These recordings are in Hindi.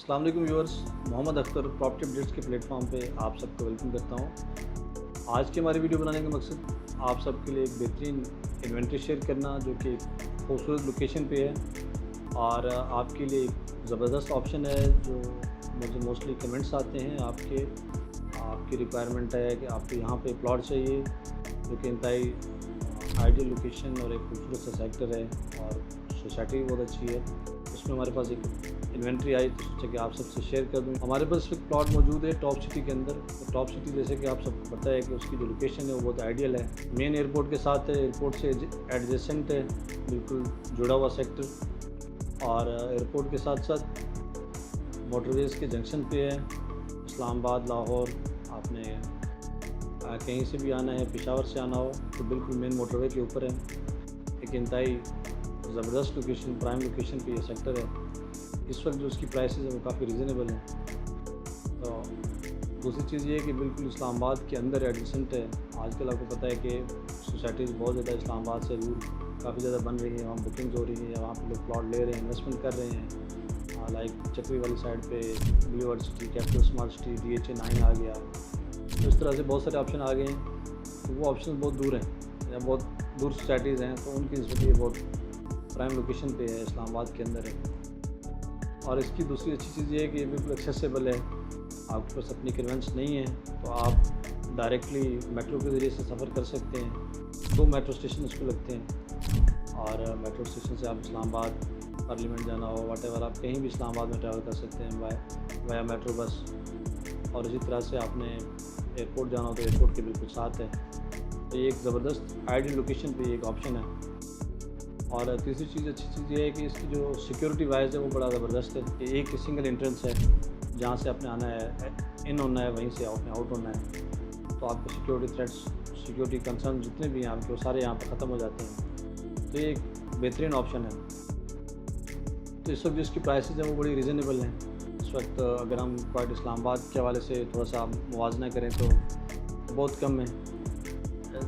अस्सलाम वालेकुम viewers, Mohammad Akhtar property updates के प्लेटफॉर्म पे आप सबको वेलकम करता हूँ। आज की हमारी वीडियो बनाने का मकसद आप सबके लिए एक बेहतरीन इन्वेंट्री शेयर करना जो कि खूबसूरत लोकेशन पे है और आपके लिए एक ज़बरदस्त ऑप्शन है जो मुझे मोस्टली कमेंट्स आते हैं आपकी रिक्वायरमेंट है कि आपको यहाँ पे प्लॉट चाहिए जो कि इंतहाई आइडियल लोकेशन और एक खूबसूरत सा सेक्टर है और सोसाइटी भी बहुत अच्छी है। उसमें हमारे पास एक इन्वेंट्री आई तो सोचा कि आप सबसे शेयर कर दूँ। हमारे पास एक प्लॉट मौजूद है टॉप सिटी के अंदर। तो टॉप सिटी जैसे कि आप सबको पता है कि उसकी जो लोकेशन है वो बहुत आइडियल है, मेन एयरपोर्ट के साथ है, एयरपोर्ट से एडजेसेंट है, बिल्कुल जुड़ा हुआ सेक्टर और एयरपोर्ट के साथ साथ मोटरवेज़ के जंक्शन पे है। इस्लामाबाद, लाहौर, आपने कहीं से भी आना है, पेशावर से आना हो तो बिल्कुल मेन मोटरवे के ऊपर है। एक इंतहाई ज़बरदस्त लोकेशन, प्राइम लोकेशन पे ये सेक्टर है। इस वक्त जो उसकी प्राइसेस है वो काफ़ी रीज़नेबल हैं। तो दूसरी चीज़ ये है कि बिल्कुल इस्लामाबाद के अंदर एडजेसेंट है। आजकल आपको पता है कि सोसाइटीज़ बहुत ज़्यादा इस्लामाबाद से दूर काफ़ी ज़्यादा बन रही है, वहाँ बुकिंग हो रही है, वहाँ पे लोग प्लॉट ले रहे हैं, इन्वेस्टमेंट कर रहे हैं। लाइक चक्री वाली साइड पे Blue World city, capital smart city, DHA 9 आ गया। तो इस तरह से बहुत सारे ऑप्शन आ गए हैं। तो वो ऑप्शन बहुत दूर हैं या बहुत दूर सोसाइटीज़ हैं, तो उनकी नस्बत बहुत प्राइम लोकेशन पे है, इस्लामाबाद के अंदर है। और इसकी दूसरी अच्छी चीज़ ये है कि ये बिल्कुल एक्सेसिबल है। आपके पास अपनी कन्वेंस नहीं है तो आप डायरेक्टली मेट्रो के ज़रिए से सफ़र कर सकते हैं। 2 मेट्रो स्टेशन इसको लगते हैं और मेट्रो स्टेशन से आप इस्लामाबाद पार्लियामेंट जाना हो वटेवर आप कहीं भी इस्लामाबाद में ट्रैवल कर सकते हैं वाया मेट्रो बस। और इसी तरह से आपने एयरपोर्ट जाना हो तो एयरपोर्ट के बिल्कुल साथ है। तो ये एक ज़बरदस्त आइडियल लोकेशन पे एक ऑप्शन है। और तीसरी चीज़ अच्छी चीज़ ये है कि इसकी जो सिक्योरिटी वाइज है वो बड़ा ज़बरदस्त है कि एक सिंगल एंट्रेंस है जहाँ से आपने आना है, इन होना है, वहीं से आपने आउट होना है। तो आपके सिक्योरिटी थ्रेट्स, सिक्योरिटी कंसर्न जितने भी हैं आपके वो सारे यहाँ पर ख़त्म हो जाते हैं। तो ये एक बेहतरीन ऑप्शन है। तो इस वक्त जो इसकी प्राइसेस हैं वो बड़ी रीज़नेबल हैं। इस वक्त अगर हम क्वाइट इस्लामाबाद के हवाले से थोड़ा सा मुवाजना करें तो बहुत कम है।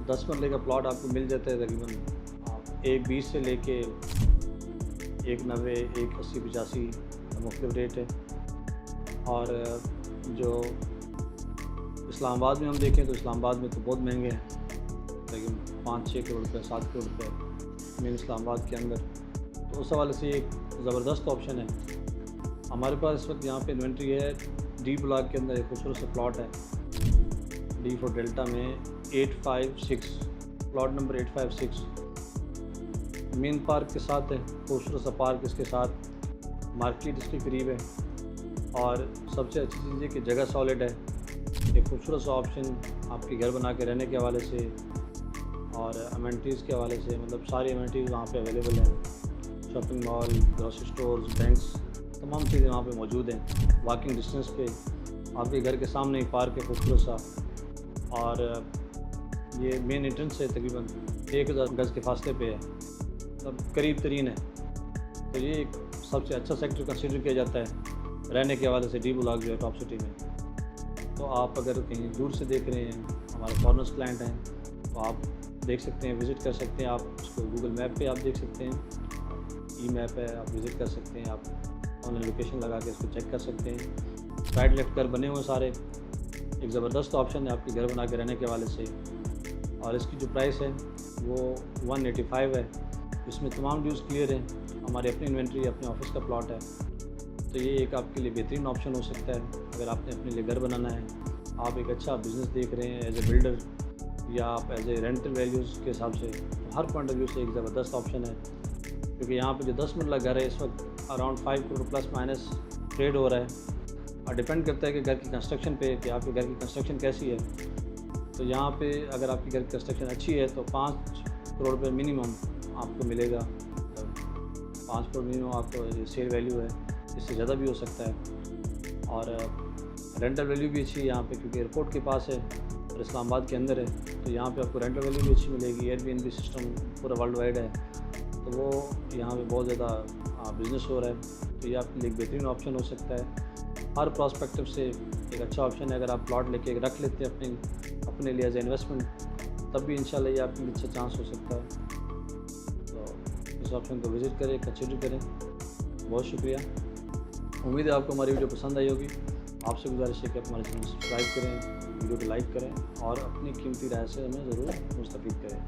10 मरले का प्लॉट आपको मिल जाता है तकरीबन 1.20 से लेके 1.90, 1.80, 85 मुख्तलिफ रेट है। और जो इस्लामाबाद में हम देखें तो इस्लामाबाद में तो बहुत महंगे हैं, लेकिन 5-6 करोड़ रुपये, 7 करोड़ रुपये मेन इस्लामाबाद के अंदर। तो उस हवाले से एक ज़बरदस्त ऑप्शन है। हमारे पास इस वक्त यहाँ पे इन्वेंट्री है D ब्लॉक के अंदर। एक खूबसूरत सा प्लॉट है D फॉर डेल्टा में 856, प्लॉट नंबर 856 मेन पार्क के साथ है। खूबसूरत सा पार्क, इसके साथ मार्केट इसके करीब है और सबसे अच्छी चीज़ है कि जगह सॉलिड है। एक खूबसूरत सा ऑप्शन आपके घर बना के रहने के हवाले से और अमेनिटीज़ के हवाले से, मतलब सारी अमेनिटीज़ वहाँ पे अवेलेबल हैं। Shopping mall, grocery stores, banks, तमाम चीज़ें वहाँ पे मौजूद हैं। वॉकिंग डिस्टेंस पे आपके घर के सामने ही पार्क है खूबसूरत सा और ये मेन एंट्रेंस है, तकरीबन 1000 गज़ के फासले पे है, मतलब करीब तरीन है। तो ये एक सबसे अच्छा सेक्टर कंसीडर किया जाता है रहने के हवाले से D ब्लॉक जो है टॉप सिटी में। तो आप अगर कहीं दूर से देख रहे हैं, हमारे फॉरेनर्स क्लाइंट हैं, तो आप देख सकते हैं, विज़िट कर सकते हैं। आप उसको गूगल मैप पे आप देख सकते हैं, ई-मैप है, आप विज़िट कर सकते हैं। आप ऑनलाइन लोकेशन लगा के इसको चेक कर सकते हैं। राइट लेफ्ट घर बने हुए सारे। एक ज़बरदस्त ऑप्शन है आपके घर बना के रहने के हवाले से। और इसकी जो प्राइस है वो 185 है। इसमें तमाम ड्यूज़ क्लियर हैं। हमारी अपनी इन्वेंट्री, अपने ऑफिस का प्लॉट है। तो ये एक आपके लिए बेहतरीन ऑप्शन हो सकता है अगर आपने अपने लिए घर बनाना है, आप एक अच्छा बिज़नेस देख रहे हैं एज ए बिल्डर या आप एज ए रेंटल वैल्यूज़ के हिसाब से। तो हर पॉइंट ऑफ व्यू से एक ज़बरदस्त ऑप्शन है क्योंकि यहाँ पे जो 10 मरला घर है इस वक्त around 5 crore plus minus trade हो रहा है। और डिपेंड करता है कि घर की कंस्ट्रक्शन पे कि आपके घर की कंस्ट्रक्शन कैसी है। तो यहाँ पे अगर आपकी घर की कंस्ट्रक्शन अच्छी है तो 5 करोड़ रुपये मिनिमम आपको मिलेगा। 5 करोड़ मिनिमम आपको सेल वैल्यू है, इससे ज़्यादा भी हो सकता है। और रेंटल वैल्यू भी अच्छी है यहाँ पे क्योंकि एयरपोर्ट के पास है और इस्लामाबाद के अंदर है। तो यहाँ पे आपको रेंटल वैल्यू भी अच्छी मिलेगी। Airbnb सिस्टम पूरा वर्ल्ड वाइड है, तो वो यहाँ पे बहुत ज़्यादा बिज़नेस हो रहा है। तो ये आपके लिए एक बेहतरीन ऑप्शन हो सकता है। हर प्रॉस्पेक्टिव से एक अच्छा ऑप्शन है। अगर आप प्लॉट लेके रख लेते हैं अपने लिए एज ए इन्वेस्टमेंट, तब भी इंशाल्लाह ये आपके लिए अच्छा चांस हो सकता है। तो इस ऑप्शन को विज़िट करें, कंसिडर करें। बहुत शुक्रिया। उम्मीद है आपको हमारी वीडियो पसंद आई होगी। आपसे गुजारिश है कि आप हमारे चैनल सब्सक्राइब करें, वीडियो को लाइक करें और अपनी कीमती राय से हमें ज़रूर मुस्तफ़ीद करें।